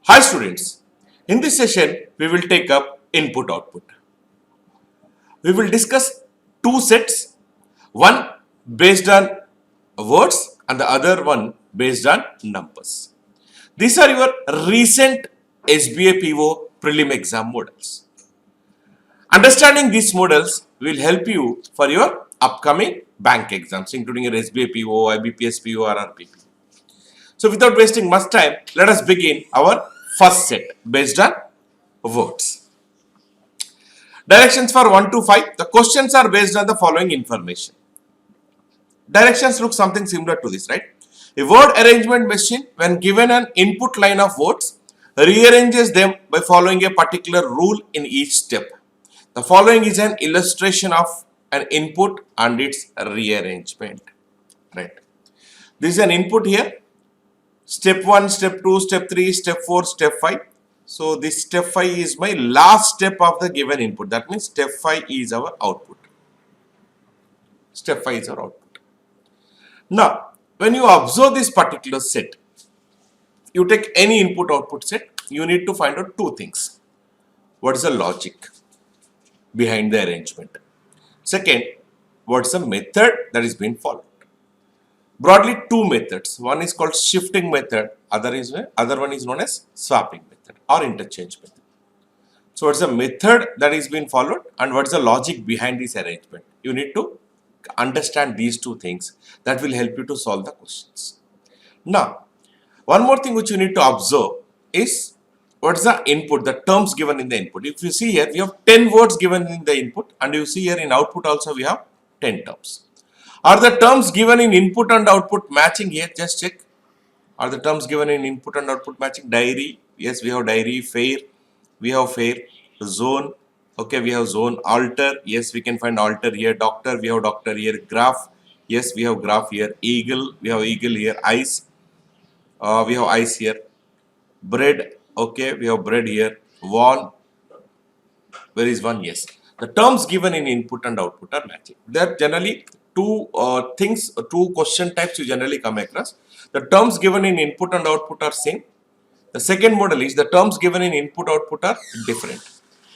Hi students, in this session we will take up input output. We will discuss two sets, one based on words and the other one based on numbers. These are your recent SBA PO prelim exam models. Understanding these models will help you for your upcoming bank exams including your SBA PO, IBPS PO or RRPP. So without wasting much time, let us begin our first set based on words. Directions for 1 to 5. The questions are based on the following information. Directions look something similar to this, right? A word arrangement machine, when given an input line of words, rearranges them by following a particular rule in each step. The following is an illustration of an input and its rearrangement, right? This is an input here. Step 1, step 2, step 3, step 4, step 5. So this step 5 is my last step of the given input. That means step 5 is our output. Step 5 is our output. Now, when you observe this particular set, you take any input output set, you need to find out two things. What is the logic behind the arrangement? Second, what's the method that is being followed? Broadly, two methods. One is called shifting method, other one is known as swapping method or interchange method. So what's the method that is being followed and what's the logic behind this arrangement? You need to understand these two things that will help you to solve the questions. Now, one more thing which you need to observe is what's the input, the terms given in the input. If you see here, we have 10 words given in the input and you see here in output also we have 10 terms. Are the terms given in input and output matching here? Just check. Are the terms given in input and output matching? Diary, yes, we have diary. Fair, we have fair. Zone, okay, we have zone. Alter, yes, we can find alter here. Doctor, we have doctor here. Graph, yes, we have graph here. Eagle, we have eagle here. Ice, we have ice here. Bread, okay, we have bread here. One, where is one? Yes. The terms given in input and output are matching. They are generally two two question types you generally come across. The terms given in input and output are same. The second model is the terms given in input output are different.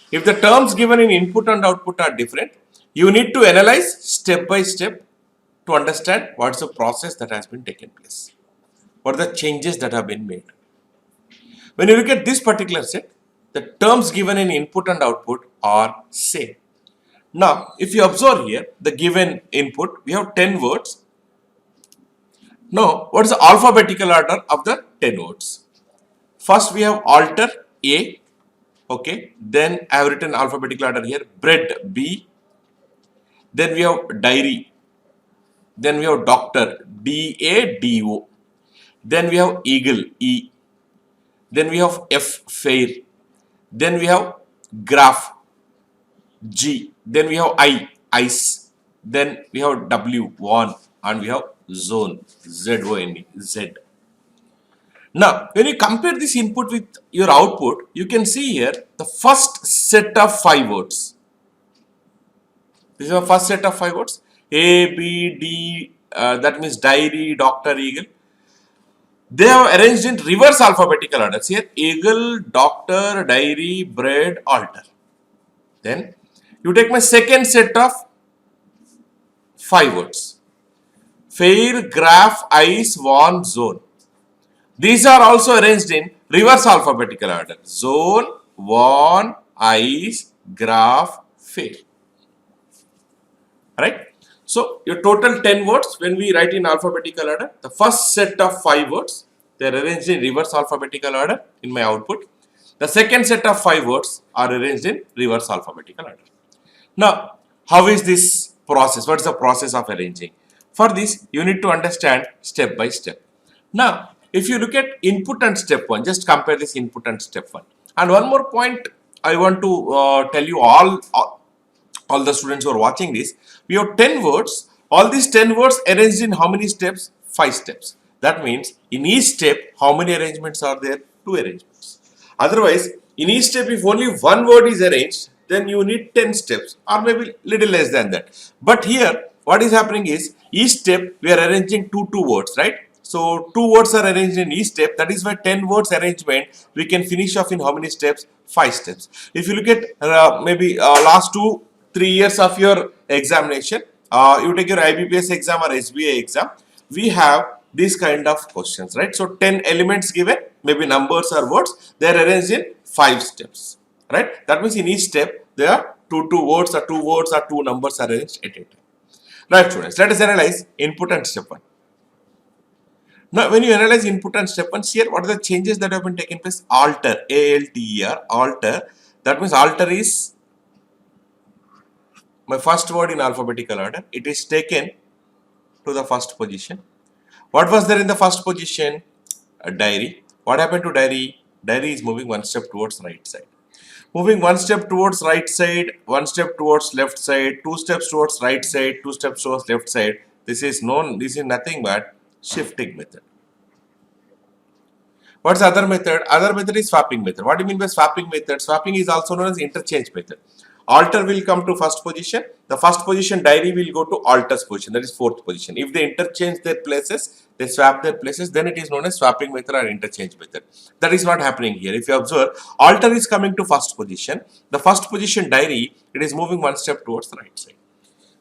If the terms given in input and output are different, you need to analyze step by step to understand what's the process that has been taken place. What are the changes that have been made. When you look at this particular set, the terms given in input and output are same. Now, if you observe here, the given input, we have 10 words. Now, what is the alphabetical order of the 10 words? First, we have alter A, okay. Then I have written alphabetical order here, bread B. Then we have diary. Then we have doctor, D-A-D-O. Then we have eagle, E. Then we have F, fair. Then we have graph, G. Then we have I, ice. Then we have W, one. And we have zone, Z-O-N-E, Z. Now, when you compare this input with your output, you can see here the first set of 5 words. This is the first set of 5 words. A, B, D, that means diary, doctor, eagle. They have arranged in reverse alphabetical order. Here, eagle, doctor, diary, bread, altar. Then, you take my second set of 5 words. Fair, graph, ice, one, zone. These are also arranged in reverse alphabetical order. Zone, one, ice, graph, fair. Right? So, your total 10 words when we write in alphabetical order, the first set of 5 words, they are arranged in reverse alphabetical order in my output. The second set of 5 words are arranged in reverse alphabetical order. Now, how is this process? What is the process of arranging? For this, you need to understand step by step. Now, if you look at input and step 1, just compare this input and step 1. And one more point I want to tell you all the students who are watching this. We have 10 words. All these 10 words arranged in how many steps? 5 steps. That means in each step, how many arrangements are there? 2 arrangements. Otherwise, in each step, if only one word is arranged, then you need 10 steps or maybe little less than that. But here, what is happening is each step we are arranging two words, right? So 2 words are arranged in each step. That is why 10 words arrangement we can finish off in how many steps? 5 steps. If you look at maybe last 2-3 years of your examination, you take your IBPS exam or SBA exam, we have these kind of questions, right? So 10 elements given, maybe numbers or words, they are arranged in 5 steps, right? That means in each step there are two words or 2 numbers arranged at a time. Right, students, let us analyze input and step 1. Now, when you analyze input and step 1, here what are the changes that have been taken place? Alter, A-L-T-E-R, alter. That means alter is my first word in alphabetical order. It is taken to the first position. What was there in the first position? A diary. What happened to diary? Diary is moving 1 step towards right side. Moving 1 step towards right side, 1 step towards left side, 2 steps towards right side, 2 steps towards left side. This is nothing but shifting method. What's the other method? Other method is swapping method. What do you mean by swapping method? Swapping is also known as interchange method. Alter will come to first position. The first position diary will go to alter's position. That is fourth position. If they interchange their places, they swap their places, then it is known as swapping method or interchange method. That is not happening here. If you observe, alter is coming to first position. The first position diary, it is moving 1 step towards the right side.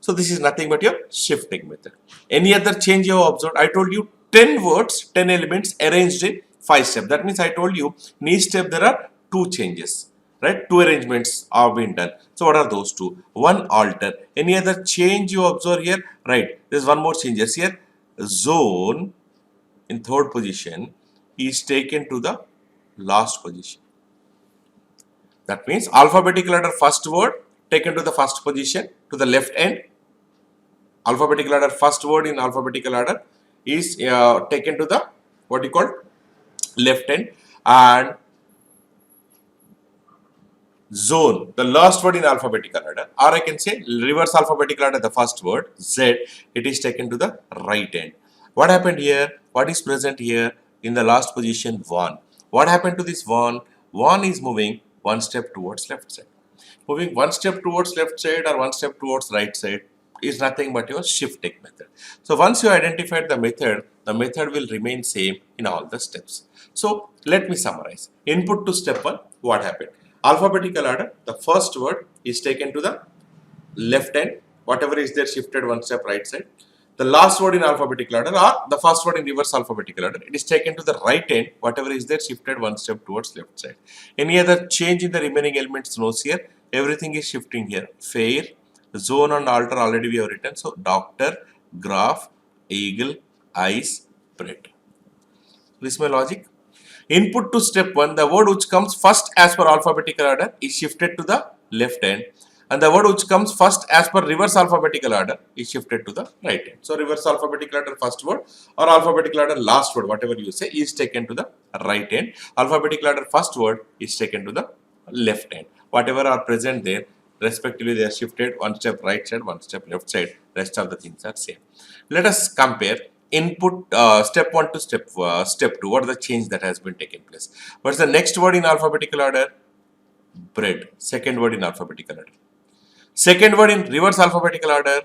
So this is nothing but your shifting method. Any other change you have observed? I told you 10 words, 10 elements arranged in 5 steps. That means I told you in each step there are 2 changes, right? 2 arrangements are being done. So what are those 2? 1 alter. Any other change you observe here? Right. There is one more change. Yes, here zone in third position is taken to the last position. That means alphabetical order first word taken to the first position to the left end. Alphabetical order first word in alphabetical order is taken to the what you call left end, and zone, the last word in alphabetical order, or I can say reverse alphabetical order, the first word Z, it is taken to the right end. What happened here? What is present here in the last position? 1. What happened to this 1? 1 is moving 1 step towards left side. Moving 1 step towards left side or 1 step towards right side is nothing but your shifting method. So once you identified the method will remain same in all the steps. So let me summarize. Input to step 1, what happened? Alphabetical order, the first word is taken to the left end, whatever is there shifted 1 step right side. The last word in alphabetical order or the first word in reverse alphabetical order, it is taken to the right end, whatever is there shifted 1 step towards left side. Any other change in the remaining elements knows here? Everything is shifting here. Fair, zone and alter already we have written. So doctor, graph, eagle, ice, bread. This is my logic. Input to step 1, the word which comes first as per alphabetical order is shifted to the left end, and the word which comes first as per reverse alphabetical order is shifted to the right end. So reverse alphabetical order first word or alphabetical order last word, whatever you say, is taken to the right end. Alphabetical order first word is taken to the left end. Whatever are present there, respectively they are shifted 1 step right side, 1 step left side. Rest of the things are same. Let us compare input step 1 to step 2. What is the change that has been taken place? What is the next word in alphabetical order? Bread. Second word in alphabetical order. Second word in reverse alphabetical order.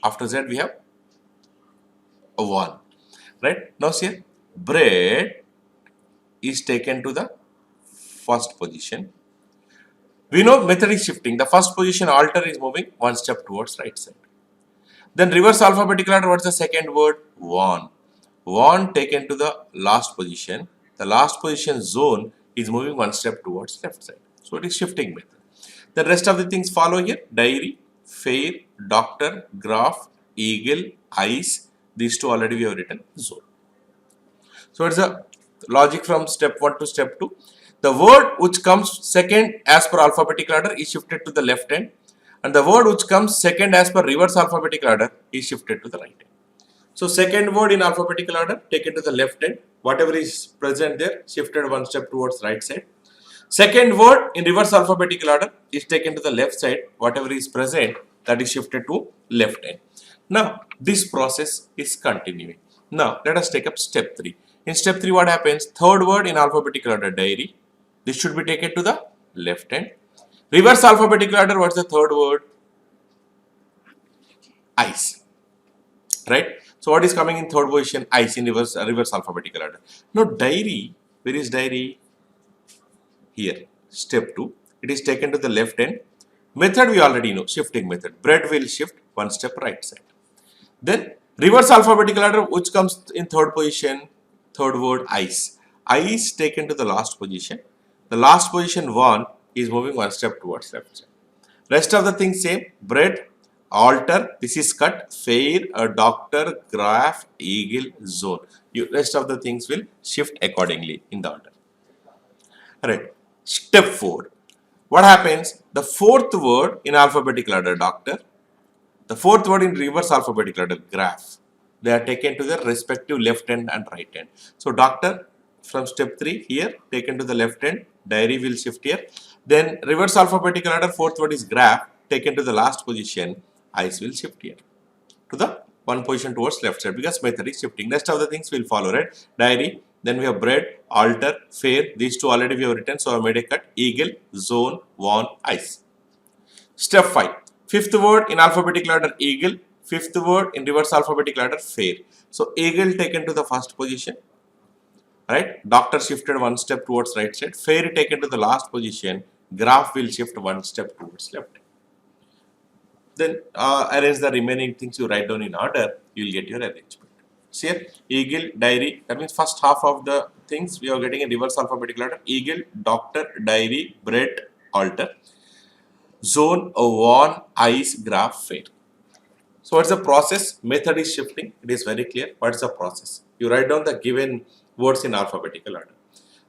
After that we have a 1. Right? Now see, bread is taken to the first position. We know method is shifting. The first position alter is moving 1 step towards right side. Then reverse alphabetical order, what is the second word? 1. 1 taken to the last position. The last position zone is moving 1 step towards left side. So it is shifting method. The rest of the things follow here. Diary, fair, doctor, graph, eagle, ice. These 2 already we have written zone. So it's a logic from step 1 to step 2. The word which comes second as per alphabetical order is shifted to the left end, and the word which comes second as per reverse alphabetical order is shifted to the right end. So second word in alphabetical order taken to the left end, whatever is present there shifted 1 step towards right side. Second word in reverse alphabetical order is taken to the left side, whatever is present that is shifted to left end. Now this process is continuing. Now let us take up step 3. In step 3 what happens? Third word in alphabetical order diary. This should be taken to the left end. Reverse alphabetical order, what is the third word? Ice. Right? So what is coming in third position? Ice in reverse alphabetical order. Now diary, where is diary? Here, step 2. It is taken to the left end. Method we already know, shifting method. Bread will shift one step right side. Then reverse alphabetical order, which comes in third position, third word ice. Ice taken to the last position. The last position one is moving one step towards left side. Rest of the things same. Bread, altar, this is cut, fair, a doctor, graph, eagle, zone. Rest of the things will shift accordingly in the order. Alright. Step 4. What happens? The fourth word in alphabetical order, doctor. The fourth word in reverse alphabetical order, graph. They are taken to the respective left hand and right hand. So, doctor from step 3 here taken to the left hand, diary will shift here. Then reverse alphabetical order, fourth word is graph, taken to the last position, eyes will shift here to the one position towards left side because method is shifting. Rest of the things will follow, right? Diary, then we have bread, altar, fair. These two already we have written, so I made a cut. Eagle, zone, one, ice. Step 5. Fifth word in alphabetical order, eagle. Fifth word in reverse alphabetical order, fair. So eagle taken to the first position, right? Doctor shifted one step towards right side. Fair taken to the last position. Graph will shift one step towards left. Then arrange the remaining things you write down in order. You will get your arrangement. See here, eagle, diary. That means first half of the things we are getting in reverse alphabetical order. Eagle, doctor, diary, bread, altar. Zone, one, ice, graph, fair. So what's the process? Method is shifting. It is very clear. What's the process? You write down the given words in alphabetical order.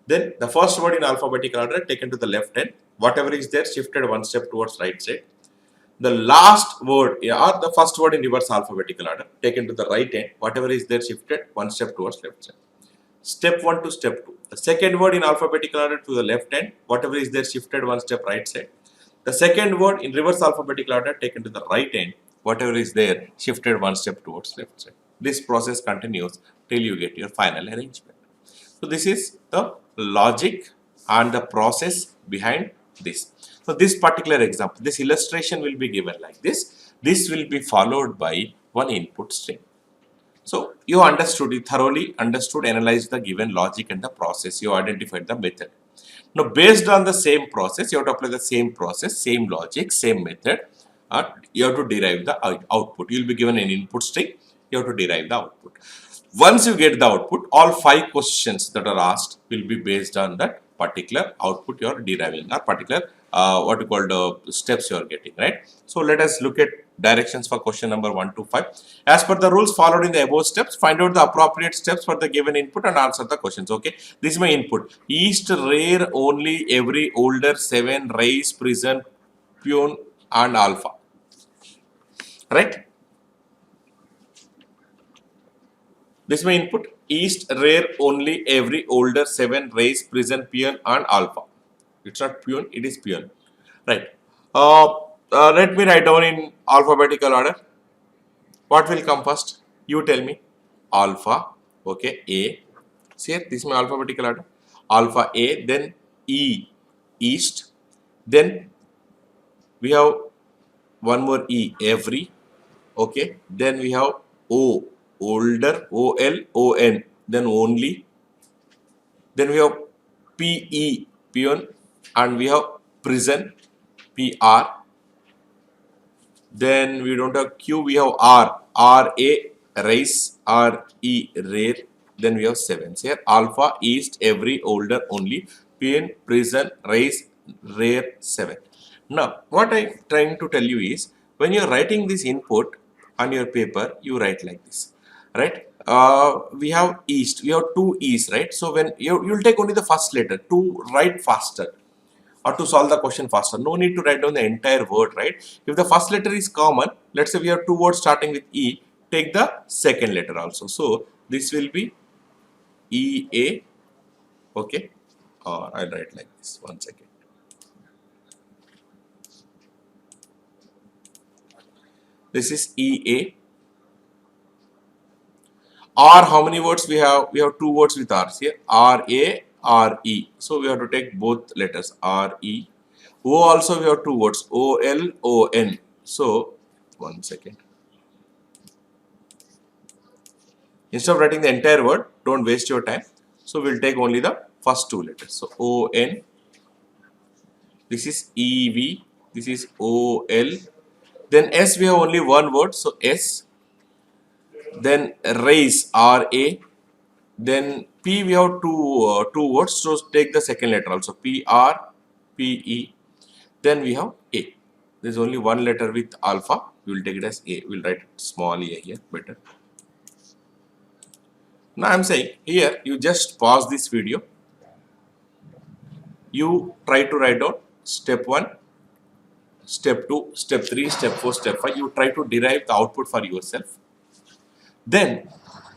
Then the first word in alphabetical order taken to the left hand. Whatever is there shifted one step towards right side. The last word or the first word in reverse alphabetical order taken to the right hand. Whatever is there shifted one step towards left side. Step 1 to step 2. The second word in alphabetical order to the left hand. Whatever is there shifted one step right side. The second word in reverse alphabetical order taken to the right hand. Whatever is there shifted one step towards left side. This process continues till you get your final arrangement. So this is the logic and the process behind this. So this particular example, this illustration will be given like this. This will be followed by one input string. So you understood, you thoroughly understood, analyzed the given logic and the process. You identified the method. Now based on the same process, you have to apply the same process, same logic, same method. You have to derive the output. You will be given an input string. You have to derive the output. Once you get the output, all 5 questions that are asked will be based on that particular output you are deriving or particular what you call the steps you are getting, right? So let us look at directions for question number 1 to 5. As per the rules followed in the above steps, find out the appropriate steps for the given input and answer the questions. Okay, this is my input. East, rare, only, every, older, 7, raise, prison, peon and alpha, right? This is my input. East, rare, only, every, older, 7, raise, prison, peon and alpha. It's not peon, it is peon. Right. Let me write down in alphabetical order. What will come first? You tell me. Alpha. Okay. A. See here, this is my alphabetical order. Alpha A. Then E. East. Then we have one more E. Every. Okay. Then we have O. Older. O-L. O-N. Then only. Then we have P-E. Peon. And we have prison. P-R. Then we don't have Q, we have R. R-A, race. R-E, rare. Then we have 7. Here, alpha, east, every, older, only. PN, prison, race, rare, 7. Now, what I'm trying to tell you is, when you're writing this input on your paper, you write like this, right? We have east, we have 2 E's, right? So, when you'll take only the first letter to write faster, or to solve the question faster. No need to write down the entire word, right? If the first letter is common, let's say we have 2 words starting with E, take the second letter also. So this will be E-A, okay? Or I'll write like this, 1 second. This is E-A. R, how many words we have? We have 2 words with R's here, R-A, R-E. So we have to take both letters, R-E. O also we have 2 words, O-L, O-N. So, 1 second. Instead of writing the entire word, don't waste your time. So we'll take only the first two letters. So O-N, this is E-V, this is O-L. Then S, we have only one word, so S. Then raise, R-A. Then P, we have two words, so take the second letter also, P-R, P-E. Then we have A. There is only one letter with alpha. We will take it as A. We will write small a here, better. Now I am saying here, you just pause this video. You try to write down step 1, step 2, step 3, step 4, step 5. You try to derive the output for yourself. Then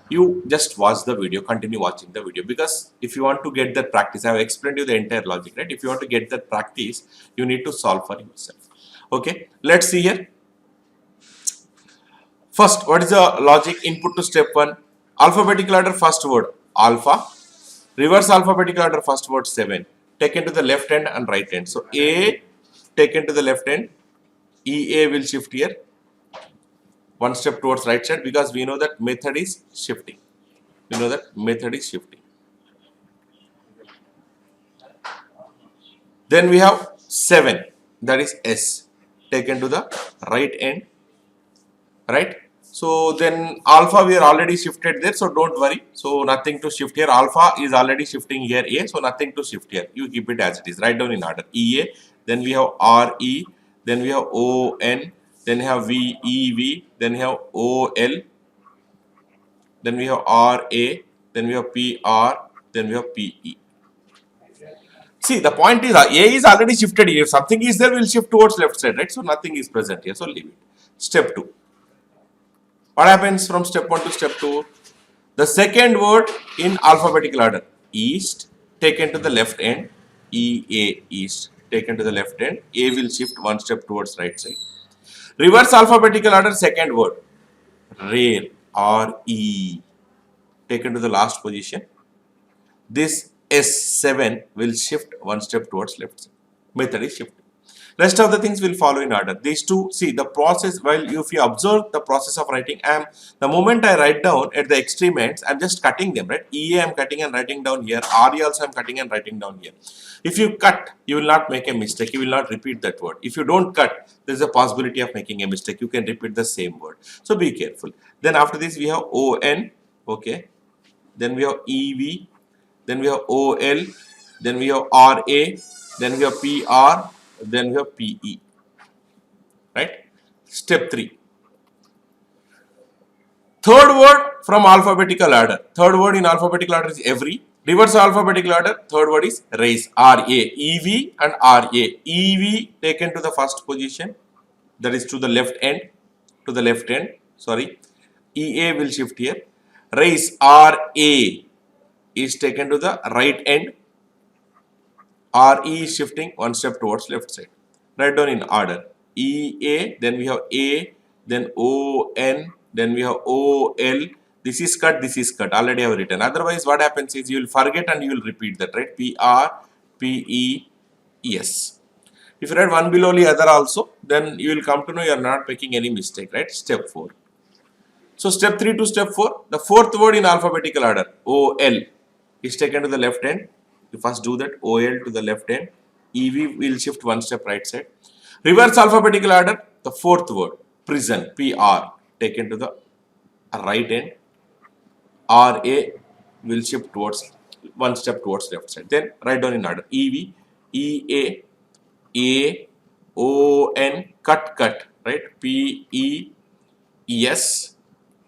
you just watch the video, continue watching the video, because if you want to get that practice, I have explained you the entire logic, right? If you want to get that practice, you need to solve for yourself. Okay, let's see here. First, what is the logic input to step 1? Alphabetical order, first word alpha. Reverse alphabetical order, first word 7. Taken to the left hand and right hand. So A taken to the left hand, EA will shift here. One step towards right side, because we know that method is shifting. We know that method is shifting. Then we have 7, that is S, taken to the right end, right? So then alpha we are already shifted there, so don't worry. So nothing to shift here. Alpha is already shifting here A, so nothing to shift here. You keep it as it is. Write down in order. EA, then we have RE, then we have ON, then we have VEV, then we have OL, then we have RA, then we have PR, then we have PE. See, the point is A is already shifted here. If something is there, we'll shift towards left side, right? So nothing is present here, so leave it. Step 2. What happens from step 1 to step 2? The second word in alphabetical order, east, taken to the left end, EA, east, taken to the left end, A will shift one step towards right side. Reverse alphabetical order, second word, rare, RE, taken to the last position. This S7 will shift one step towards left side. Method is shifting. Rest of the things will follow in order. These two, see the process, while if you observe the process of writing, the moment I write down at the extreme ends, I'm just cutting them, right? EA I'm cutting and writing down here. RE also I'm cutting and writing down here. If you cut, you will not make a mistake. You will not repeat that word. If you don't cut, there is a possibility of making a mistake. You can repeat the same word. So be careful. Then after this we have ON, okay. Then we have EV. Then we have OL. Then we have RA. Then we have PR. Then we have PE, right? Step 3. Third word from alphabetical order. Third word in alphabetical order is every. Reverse alphabetical order, third word is raise, RA, EV and RA. EV taken to the first position, that is to the left end, sorry. EA will shift here. Raise, RA is taken to the right end. RE is shifting one step towards left side. Write down in order. EA, then we have A, then ON, then we have OL. This is cut, this is cut. Already I have written. Otherwise, what happens is you will forget and you will repeat that, right? PR, PE, ES. If you write one below the other also, then you will come to know you are not making any mistake, right? Step 4. So step 3 to step 4, the fourth word in alphabetical order, OL, is taken to the left end. You first do that, OL to the left end. EV will shift one step right side. Reverse alphabetical order, the fourth word, prison, PR, taken to the right end. RA will shift towards one step towards left side. Then write down in order. EV, EA, A, ON, cut, right? PE, ES,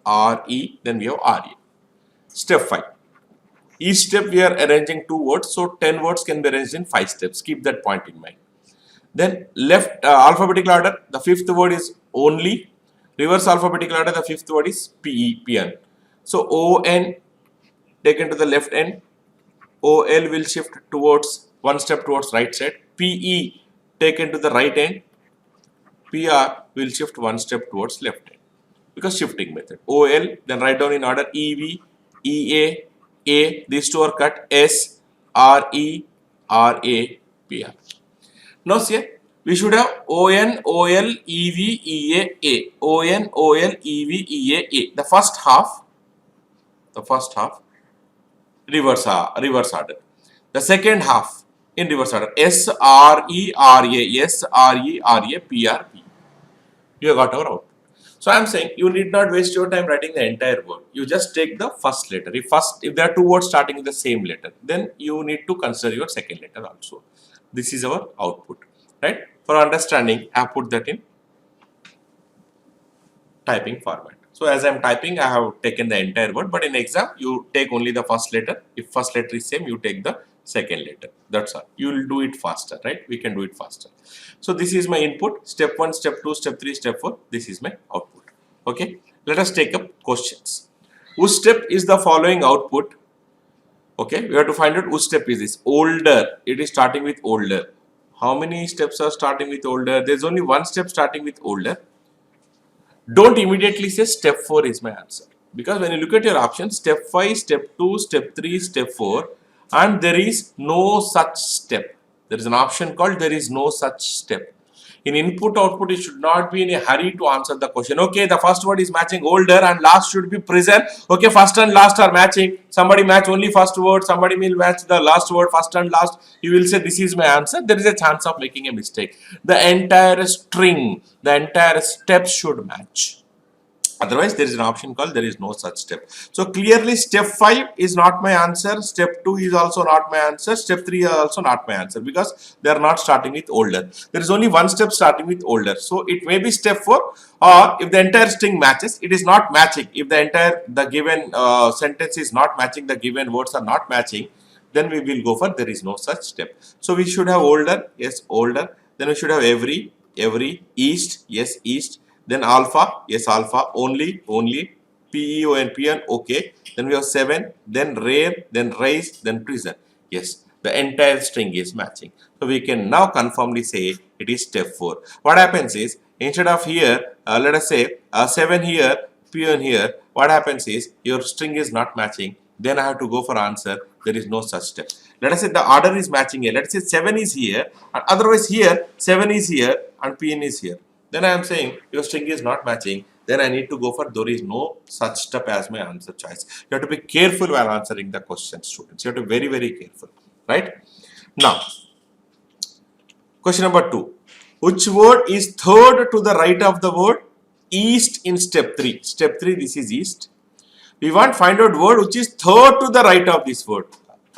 RE, then we have RE. Step 5. Each step we are arranging 2 words, so 10 words can be arranged in 5 steps. Keep that point in mind. Then left alphabetical order, the fifth word is only. Reverse alphabetical order, the fifth word is PE, PN. So ON taken to the left end, OL will shift towards one step towards right side. PE taken to the right end, PR will shift one step towards left end. Because shifting method. OL, then write down in order EV, EA, A, these two are cut, S, RE, RA, PR. Now see, we should have ON, OL, EV, EA, A. ON, OL, EV, EA, A. The first half, The first half reverse order. The second half in reverse order. S R E R A, S R E R A P R P. You got our output. So I am saying you need not waste your time writing the entire word. You just take the first letter. If there are two words starting with the same letter, then you need to consider your second letter also. This is our output, right? For understanding, I have put that in typing format. So as I am typing, I have taken the entire word, but in exam, you take only the first letter. If first letter is same, you take the second letter. That's all. You will do it faster, right? We can do it faster. So this is my input, step 1, step 2, step 3, step 4. This is my output. Okay. Let us take up questions. Which step is the following output? Okay. We have to find out which step is this. Older. It is starting with older. How many steps are starting with older? There is only one step starting with older. Don't immediately say step 4 is my answer, because when you look at your options, step 5, step 2, step 3, step 4, and there is no such step. There is an option called there is no such step. In input output, you should not be in a hurry to answer the question. Okay, the first word is matching older and last should be present. Okay, first and last are matching. Somebody match only first word, somebody will match the last word, first and last. You will say this is my answer. There is a chance of making a mistake. The entire string, the entire step should match. Otherwise, there is an option called there is no such step. So clearly step 5 is not my answer. Step 2 is also not my answer. Step 3 is also not my answer, because they are not starting with older. There is only one step starting with older. So it may be step 4, or if the entire string matches, it is not matching. If the given sentence is not matching, the given words are not matching, then we will go for there is no such step. So we should have older, yes, older. Then we should have every, east, yes, east. Then alpha, yes, alpha, only, PEON, okay. Then we have 7, then rare, then rise, then prison. Yes, the entire string is matching. So we can now confirmly say it is step 4. What happens is, instead of here, let us say 7 here, PEON here, what happens is your string is not matching. Then I have to go for answer. There is no such step. Let us say the order is matching here. Let us say 7 is here, and otherwise here 7 is here and PN is here. Then I am saying your string is not matching. Then I need to go for there is no such step as my answer choice. You have to be careful while answering the question, students. You have to be very, very careful. Right? Now, question number 2. Which word is third to the right of the word east in step 3? Step 3, this is east. We want to find out word which is third to the right of this word.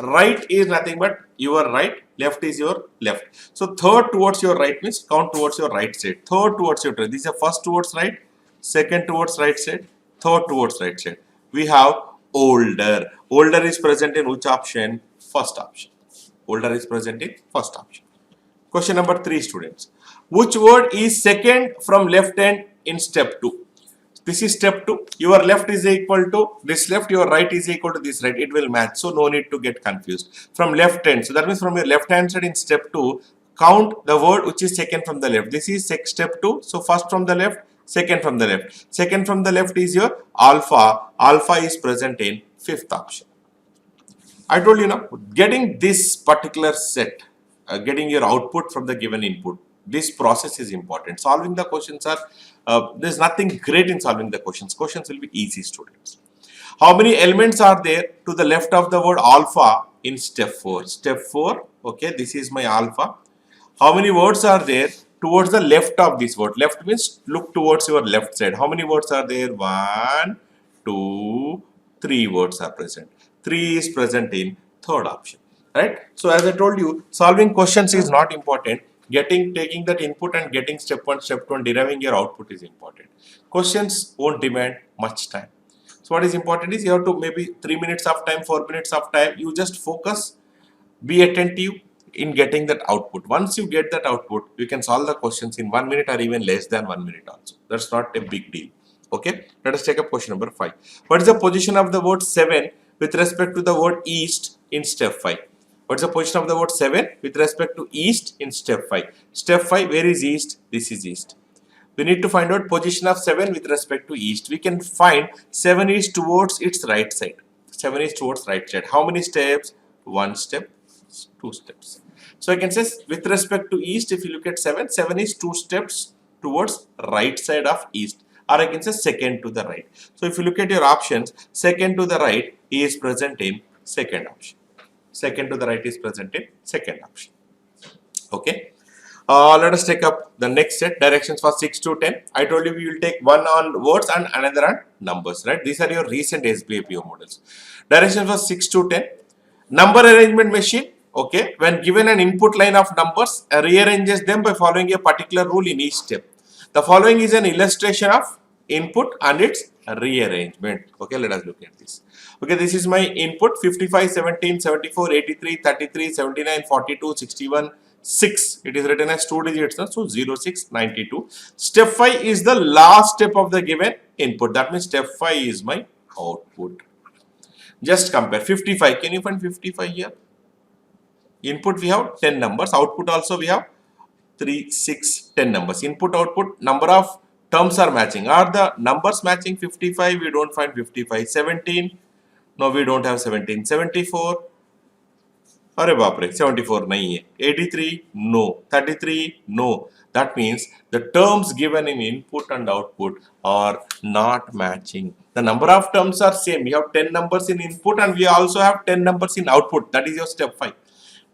Right is nothing but your right, left is your left. So third towards your right means count towards your right side. Third towards your right. This is first towards right, second towards right side, third towards right side. We have older. Older is present in which option? First option. Older is present in first option. Question number 3, students. Which word is second from left hand in step 2? This is step 2. Your left is equal to this left, your right is equal to this right. It will match. So no need to get confused. From left hand. So that means from your left hand side in step 2, count the word which is second from the left. This is step 2. So first from the left, second from the left. Second from the left is your alpha. Alpha is present in fifth option. I told you now, getting this particular set, getting your output from the given input, this process is important. Solving the questions are, there's nothing great in solving the questions. Questions will be easy, students. How many elements are there to the left of the word alpha in step 4? Step 4, okay, this is my alpha. How many words are there towards the left of this word? Left means look towards your left side. How many words are there? 1, 2, 3 words are present. 3 is present in third option, right? So as I told you, solving questions is not important. Taking that input and getting step 1, step 2 and deriving your output is important. Questions won't demand much time. So what is important is you have to maybe 3 minutes of time, 4 minutes of time. You just focus, be attentive in getting that output. Once you get that output, you can solve the questions in 1 minute or even less than 1 minute also. That's not a big deal. Okay, let us take up question number 5. What is the position of the word 7 with respect to the word east in step 5? What is the position of the word 7 with respect to east in step 5? Step 5, where is east? This is east. We need to find out position of 7 with respect to east. We can find 7 is towards its right side. 7 is towards right side. How many steps? 1 step, 2 steps. So I can say with respect to east, if you look at 7, 7 is 2 steps towards right side of east. or I can say second to the right. So if you look at your options, second to the right is present in second option. Second to the right is present in second option. Okay. Let us take up the next set, directions for 6 to 10. I told you we will take one on words and another on numbers, right? These are your recent SBAPO models. Directions for 6 to 10. Number arrangement machine, okay, when given an input line of numbers, rearranges them by following a particular rule in each step. The following is an illustration of input and its rearrangement. Okay, let us look at this. Okay, this is my input 55, 17, 74, 83, 33, 79, 42, 61, 6. It is written as 2 digits, so 0, 6, 92. Step 5 is the last step of the given input. That means step 5 is my output. Just compare 55. Can you find 55 here? Input we have 10 numbers. Output also we have 3, 6, 10 numbers. Input, output, number of terms are matching. Are the numbers matching? 55, we don't find 55. 17, no, we don't have 17. 74, अरे बाप रे 74 नहीं है. 83, no. 33, no. That means the terms given in input and output are not matching. The number of terms are same. We have 10 numbers in input and we also have 10 numbers in output. That is your step 5.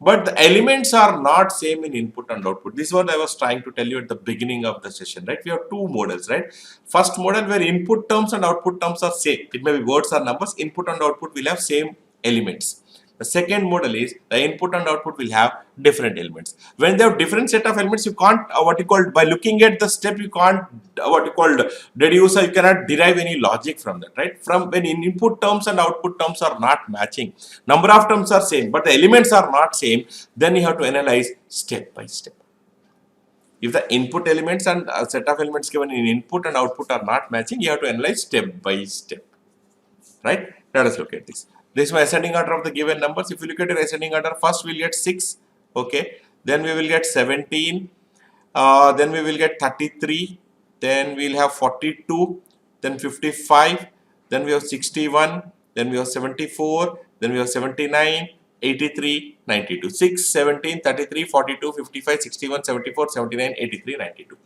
But the elements are not same in input and output. This is what I was trying to tell you at the beginning of the session, right? We have two models, right? First model where input terms and output terms are same. It may be words or numbers. Input and output will have same elements. The second model is the input and output will have different elements. When they have different set of elements, you can't by looking at the step, you can't deduce, or you cannot derive any logic from that, right? From when in input terms and output terms are not matching, number of terms are same, but the elements are not same, then you have to analyze step by step. If the input elements and a set of elements given in input and output are not matching, you have to analyze step by step, right? Let us look at this. This is my ascending order of the given numbers. If you look at your ascending order, first we'll get 6, okay, then we will get 17, then we will get 33, then we'll have 42, then 55, then we have 61, then we have 74, then we have 79, 83, 92. 6, 17, 33, 42, 55, 61, 74, 79, 83, 92.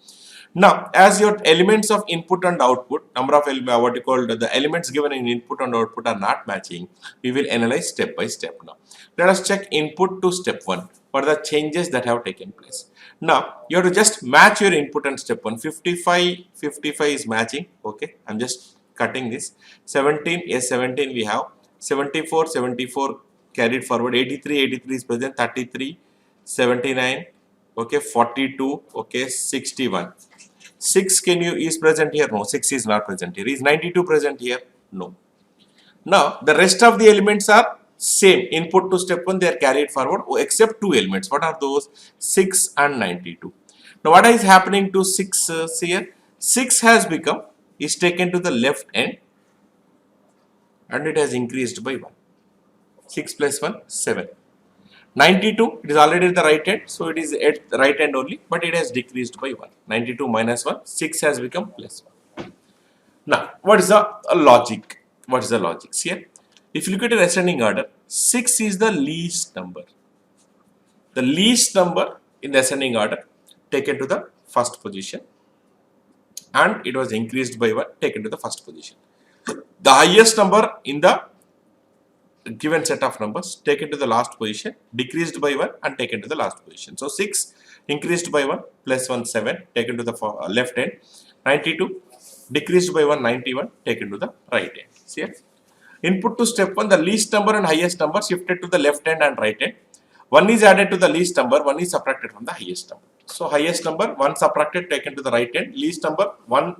Now, as your elements of input and output, number of the elements given in input and output are not matching, we will analyze step by step now. Let us check input to step 1. What are the changes that have taken place? Now, you have to just match your input and step 1. 55 is matching. Okay, I'm just cutting this. 17, yes, 17 we have. 74 carried forward. 83 is present. 33, 79, okay, 42, okay, 61. 6 is present here? No, 6 is not present here. Is 92 present here? No. Now, the rest of the elements are same. Input to step 1, they are carried forward except two elements. What are those? 6 and 92. Now, what is happening to 6 here? 6 is taken to the left end and it has increased by 1. 6 plus 1, 7. 92, it is already at the right end, so it is at the right end only, but it has decreased by 1. 92 minus 1, 6 has become plus 1. Now, what is the logic? What is the logic here? If you look at an ascending order, 6 is the least number. The least number in the ascending order taken to the first position, and it was increased by 1 taken to the first position. The highest number in the given set of numbers taken to the last position, decreased by 1 and taken to the last position. So 6 increased by 1 plus 1, 7 taken to the left end. 92 decreased by 1, 91 taken to the right end. See here? Input to step 1, the least number and highest number shifted to the left end and right end. 1 is added to the least number, 1 is subtracted from the highest number. So highest number 1 subtracted taken to the right end, least number 1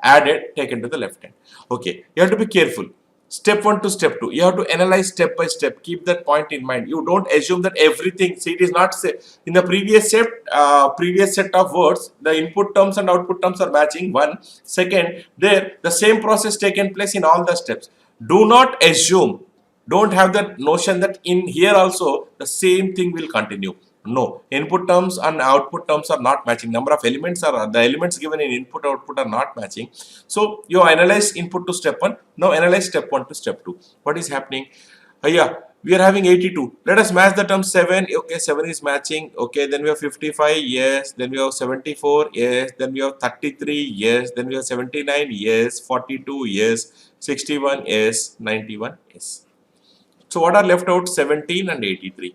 added taken to the left end. Okay, you have to be careful. Step 1 to step 2, you have to analyze step by step. Keep that point in mind. You don't assume that everything, see, it is not in the previous set of words, the input terms and output terms are matching. 1. Second, there the same process taken place in all the steps. Do not assume, don't have that notion that in here also the same thing will continue. No, input terms and output terms are not matching. Number of elements are, the elements given in input output are not matching. So you analyze input to step 1. Now analyze step 1 to step 2. What is happening? we are having 82. Let us match the term 7. Okay, 7 is matching. Okay, then we have 55. Yes. Then we have 74. Yes. Then we have 33. Yes. Then we have 79. Yes. 42. Yes. 61. Yes. 91. Yes. So what are left out? 17 and 83.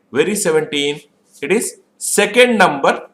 Where is 17? It is second number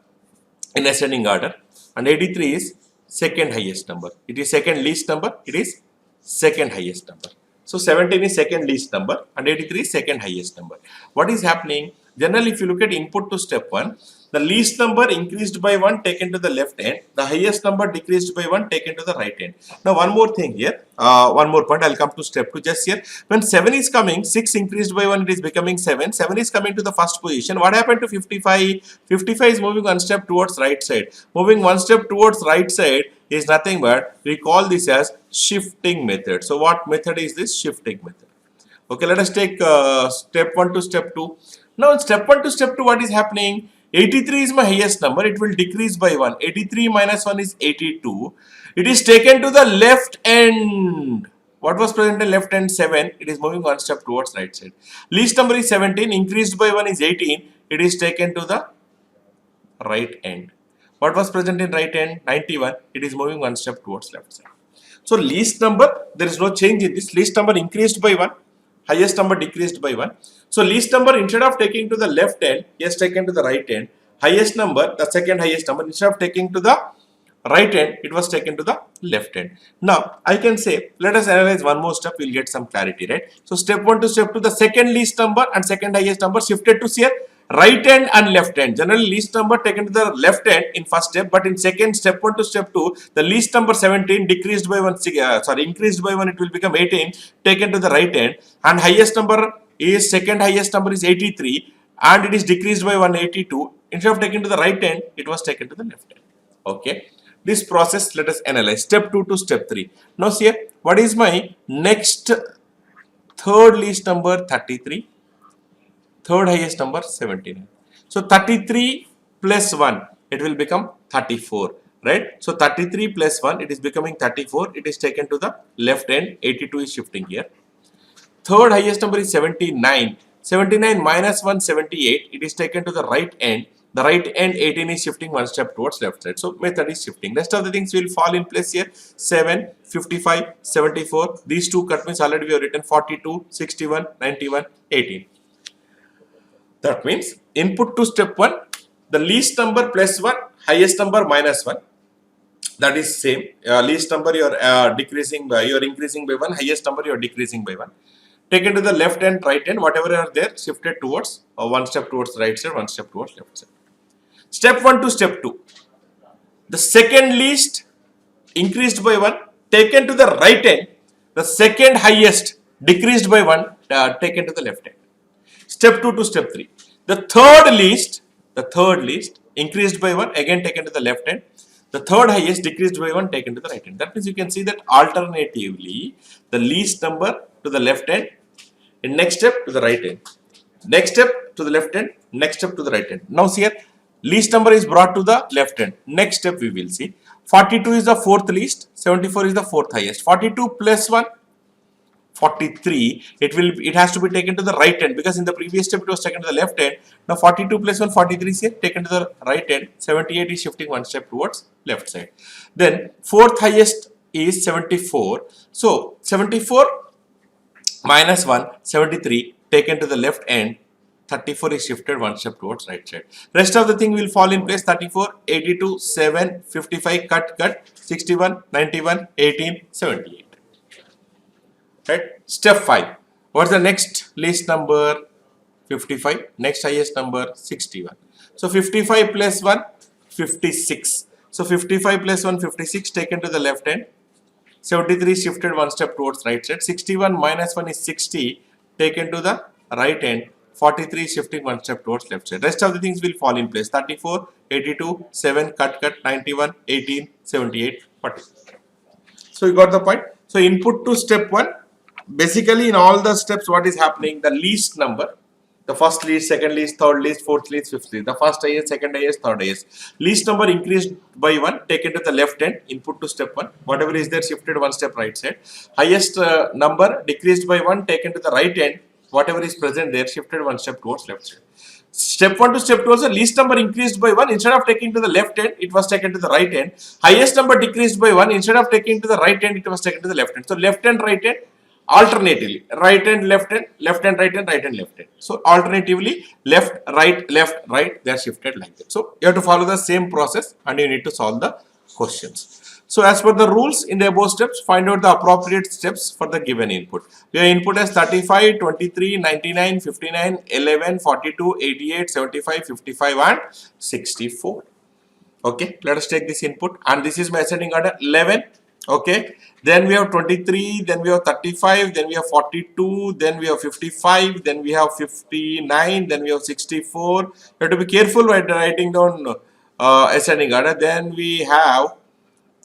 in ascending order, and 83 is second highest number. It is second least number. It is second highest number. So 17 is second least number and 83 is second highest number. What is happening? Generally, if you look at input to step 1, the least number increased by 1 taken to the left hand, the highest number decreased by 1 taken to the right hand. Now one more thing here, one more point, I'll come to step 2 just here. When 7 is coming, 6 increased by 1, it is becoming 7. 7 is coming to the first position. What happened to 55? 55 is moving one step towards right side. Moving one step towards right side is nothing but, we call this as shifting method. So what method is this? Shifting method. Okay, let us take step 1 to step 2. Now in step 1 to step 2, what is happening? 83 is my highest number. It will decrease by 1. 83 minus 1 is 82. It is taken to the left end. What was present in left hand? 7. It is moving one step towards right side. Least number is 17. Increased by 1 is 18. It is taken to the right end. What was present in right hand? 91. It is moving one step towards left side. So least number, there is no change in this. Least number increased by 1. Highest number decreased by 1. So least number, instead of taking to the left hand, he has taken to the right hand. Highest number, the second highest number, instead of taking to the right hand, it was taken to the left hand. Now I can say, let us analyze one more step, we'll get some clarity, right? So step 1 to step 2, the second least number and second highest number shifted to here right hand and left hand. Generally least number taken to the left hand in first step, but in second step 1 to step 2, the least number 17 decreased by 1, increased by 1, it will become 18 taken to the right hand, and highest number is, second highest number is 83 and it is decreased by 182. Instead of taken to the right hand, it was taken to the left hand. Okay, this process let us analyze. Step 2 to step 3. Now see here, what is my next third least number? 33. Third highest number 79. So 33 plus 1, it will become 34, right? So 33 plus 1, it is becoming 34. It is taken to the left hand. 82 is shifting here. Third highest number is 79. 79 minus 1, 78. It is taken to the right end. The right end 18 is shifting one step towards left side. So method is shifting. Rest of the things will fall in place here. 7, 55, 74. These two cut means already we have written 42, 61, 91, 18. That means input to step 1, the least number plus 1, highest number minus 1. That is same. Least number you are decreasing by, you are increasing by 1. Highest number you are decreasing by 1. Taken to the left and right hand, whatever are there, shifted towards one step towards right side, one step towards left side. Step 1 to step 2. The second least increased by 1, taken to the right hand. The second highest decreased by 1, taken to the left hand. Step 2 to step 3. The third least increased by 1, again taken to the left hand. The third highest decreased by 1, taken to the right hand. That means you can see that alternatively, the least number to the left hand, in next step to the right hand, next step to the left hand, next step to the right hand. Now see here, least number is brought to the left hand. Next step we will see. 42 is the fourth least, 74 is the fourth highest. 42 plus 1, 43, it has to be taken to the right hand, because in the previous step it was taken to the left hand. Now 42 plus 1, 43 is here, taken to the right hand. 78 is shifting one step towards left side. Then fourth highest is 74. So 74 minus 1, 73, taken to the left end. 34 is shifted one step towards right side. Rest of the thing will fall in place. 34, 82, 7, 55, cut, 61, 91, 18, 78. Right? Step 5. What's the next least number? 55. Next highest number? 61. So 55 plus 1, 56. So 55 plus 1, 56, taken to the left hand. 73 shifted one step towards right side. 61 minus 1 is 60, taken to the right hand. 43 shifting one step towards left side. Rest of the things will fall in place. 34, 82, 7, cut, 91, 18, 78, 40. So you got the point. So input to step 1. Basically in all the steps what is happening, the least number, the first least, second least, third least, fourth least, fifth least, the first highest, second highest, third highest. Least number increased by 1, taken to the left hand, input to step 1. Whatever is there, shifted one step right side. Highest number decreased by 1, taken to the right hand. whatever is present there shifted one step towards left side. Step 1 to step 2 also, least number increased by 1, instead of taking to the left hand, it was taken to the right hand. Highest number decreased by 1, instead of taking to the right hand, it was taken to the left hand. So left hand, right hand, alternatively, right hand, left hand, left hand, right hand, right hand, left hand. So alternatively, left, right, they are shifted like that. So you have to follow the same process and you need to solve the questions. So as per the rules in the above steps, find out the appropriate steps for the given input. Your input is 35, 23, 99, 59, 11, 42, 88, 75, 55 and 64. Okay, let us take this input and this is my ascending order 11. Okay, then we have 23, then we have 35, then we have 42, then we have 55, then we have 59, then we have 64. You have to be careful while writing down ascending order. Then we have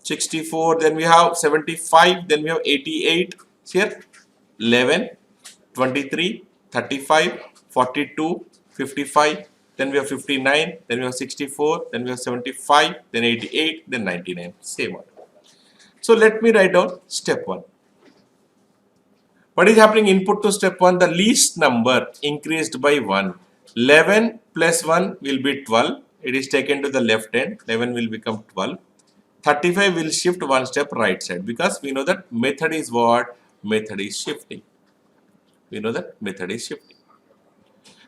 64, then we have 75, then we have 88, here 11, 23, 35, 42, 55, then we have 59, then we have 64, then we have 75, then 88, then 99, same one. So let me write down step 1. What is happening input to step 1? The least number increased by 1. 11 plus 1 will be 12. It is taken to the left hand. 11 will become 12. 35 will shift one step right side because we know that method is what? Method is shifting. We know that method is shifting.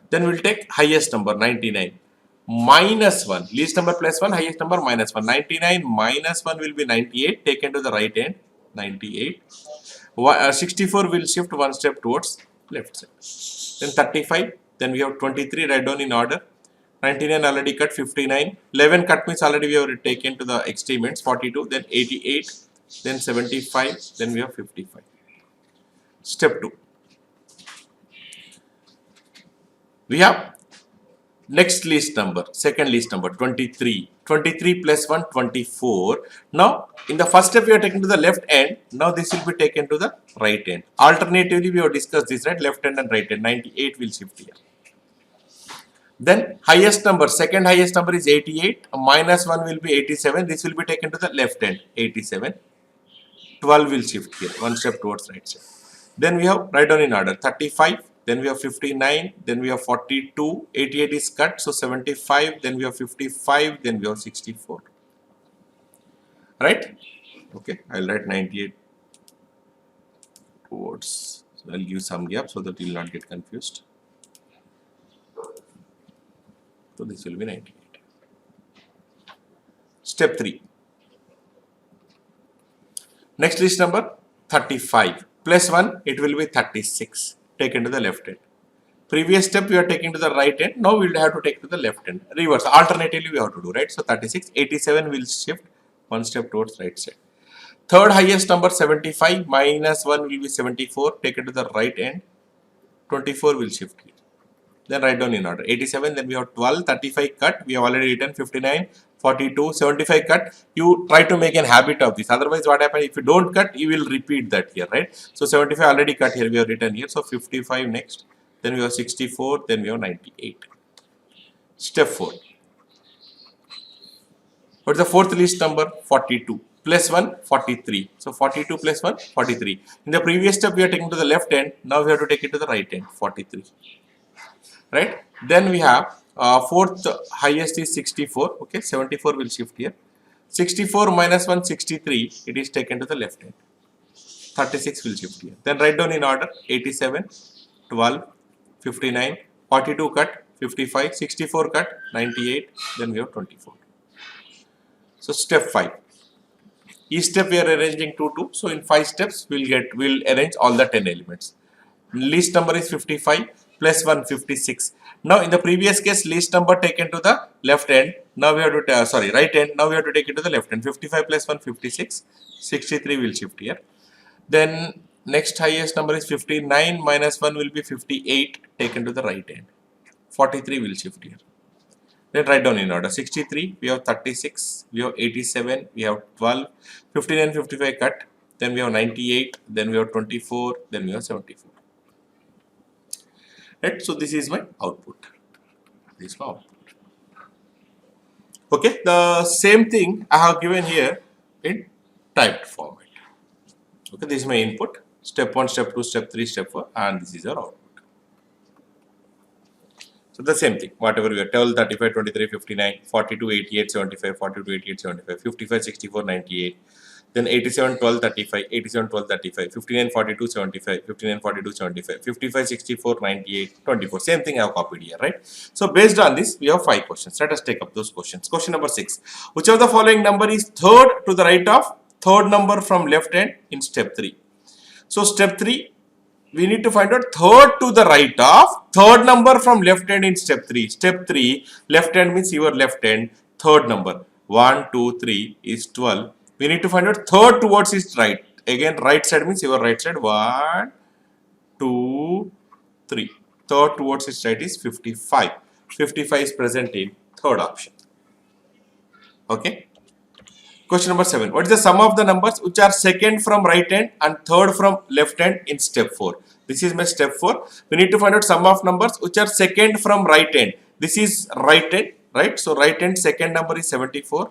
Then we will take highest number 99 minus 1. Least number plus 1, highest number minus 1. 99 minus 1 will be 98 taken to the right hand. 98. 64 will shift one step towards left side. Then 35. Then we have 23, write down in order. 99 already cut, 59, 11 cut means already we have taken to the extreme ends, 42, then 88, then 75, then we have 55. Step 2. We have next least number, second least number, 23. 23 plus 1, 24. Now, in the first step we are taken to the left end, now this will be taken to the right end. Alternatively, we have discussed this, right? Left hand and right hand, 98 will shift here. Then highest number, second highest number is 88, minus 1 will be 87, this will be taken to the left hand, 87, 12 will shift here, one step towards right side. Then we have, write down in order, 35, then we have 59, then we have 42, 88 is cut, so 75, then we have 55, then we have 64. Right? Okay, I'll write 98 towards, so I'll give some gap so that you will not get confused. So this will be 98. Step 3. Next list number 35 plus 1, it will be 36 taken to the left hand. Previous step we are taking to the right hand, now we will have to take to the left hand. Reverse, alternatively we have to do, right? So 36, 87 will shift one step towards right side. Third highest number 75 minus 1 will be 74 taken to the right hand. 24 will shift here. Then write down in order, 87, then we have 12, 35 cut, we have already written 59, 42, 75 cut. You try to make a habit of this, otherwise what happens, if you don't cut, you will repeat that here, right? So 75 already cut here, we have written here, so 55 next, then we have 64, then we have 98. Step 4. What is the fourth least number? 42. Plus 1, 43. So 42 plus 1, 43. In the previous step, we are taking to the left hand, now we have to take it to the right hand, 43. Right? Then we have fourth highest is 64. Okay, 74 will shift here. 64 minus 1, 63. It is taken to the left hand. 36 will shift here. Then write down in order, 87, 12, 59, 42 cut, 55, 64 cut, 98. Then we have 24. So step 5. Each step we are arranging 2, 2. So in 5 steps we'll arrange all the 10 elements. Least number is 55 plus 1, 56. Now in the previous case, least number taken to the left hand. Now we have to right hand. Now we have to take it to the left hand. 55 plus 1, 56. 63 will shift here. Then next highest number is 59 minus 1 will be 58 taken to the right hand. 43 will shift here. Then write down in order, 63, we have 36, we have 87, we have 12, 59, 55 cut, then we have 98, then we have 24, then we have 74. Right, so this is my output. This is my output. Okay, the same thing I have given here in typed format. Okay, this is my input. Step 1, step 2, step 3, step 4, and this is our output. So the same thing, whatever we are 12, 35, 23, 59, 42, 88, 75, 42, 88, 75, 55, 64, 98. Then 87, 12, 35, 87, 12, 35, 59, 42, 75, 59, 42, 75, 55, 64, 98, 24. Same thing I have copied here, right? So based on this, we have 5 questions. Let us take up those questions. Question number 6. Which of the following number is third to the right of third number from left hand in step 3? So step 3, we need to find out third to the right of third number from left hand in step 3. Step 3, left hand means your left hand, third number. 1, 2, 3 is 12. We need to find out third towards its right. Again, right side means your right side. 1, 2, 3. Third towards its right is 55. 55 is present in third option. Okay. Question number 7. What is the sum of the numbers which are second from right hand and third from left hand in step 4? This is my step 4. We need to find out sum of numbers which are second from right hand. This is right hand, right? So right hand second number is 74.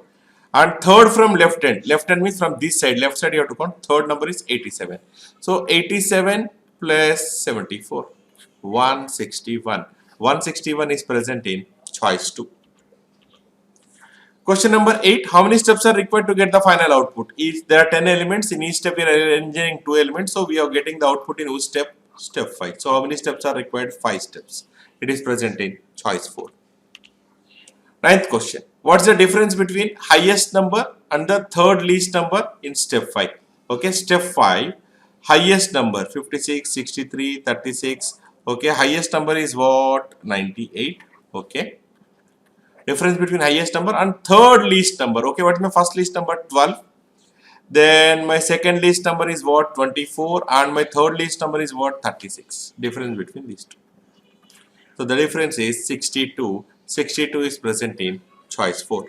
And third from left hand. Left hand means from this side. Left side you have to count. Third number is 87. So 87 plus 74. 161. 161 is present in choice 2. Question number 8. How many steps are required to get the final output? There are 10 elements. In each step we are arranging 2 elements. So we are getting the output in which step? Step 5. So how many steps are required? 5 steps. It is present in choice 4. Ninth question. What is the difference between highest number and the third least number in step 5? Okay, step 5. Highest number 56, 63, 36. Okay, highest number is what? 98. Okay. Difference between highest number and third least number. Okay, what is my first least number? 12. Then my second least number is what? 24. And my third least number is what? 36. Difference between these two. So the difference is 62. 62 is present in choice 4.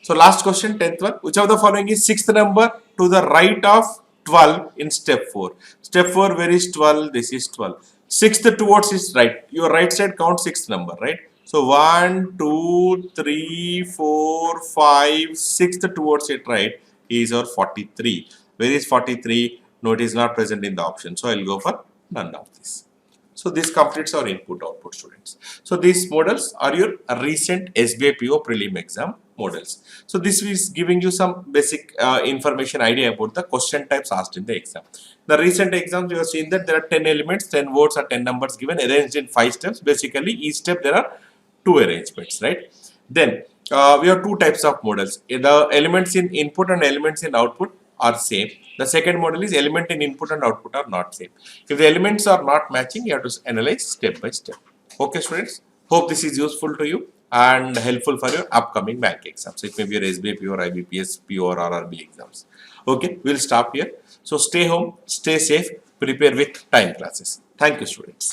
So last question, 10th one. Which of the following is sixth number to the right of 12 in step 4? Step 4, where is 12? This is 12. Sixth towards its right. Your right side counts sixth number, right? So 1, 2, 3, 4, 5, sixth towards it right is our 43. Where is 43? No, it is not present in the option. So I will go for none of this. So this completes our input output, students. So these models are your recent SBI PO prelim exam models. So this is giving you some basic information idea about the question types asked in the exam. The recent exams you have seen that there are 10 elements, 10 words or 10 numbers given arranged in 5 steps. Basically each step there are 2 arrangements, right? Then we have 2 types of models. The elements in input and elements in output are same. The second model is element in input and output are not same. If the elements are not matching, you have to analyze step by step. Okay, students. Hope this is useful to you and helpful for your upcoming bank exams. It may be your SBI PO or IBPS PO or RRB exams. Okay, we'll stop here. So stay home, stay safe, prepare with time classes. Thank you, students.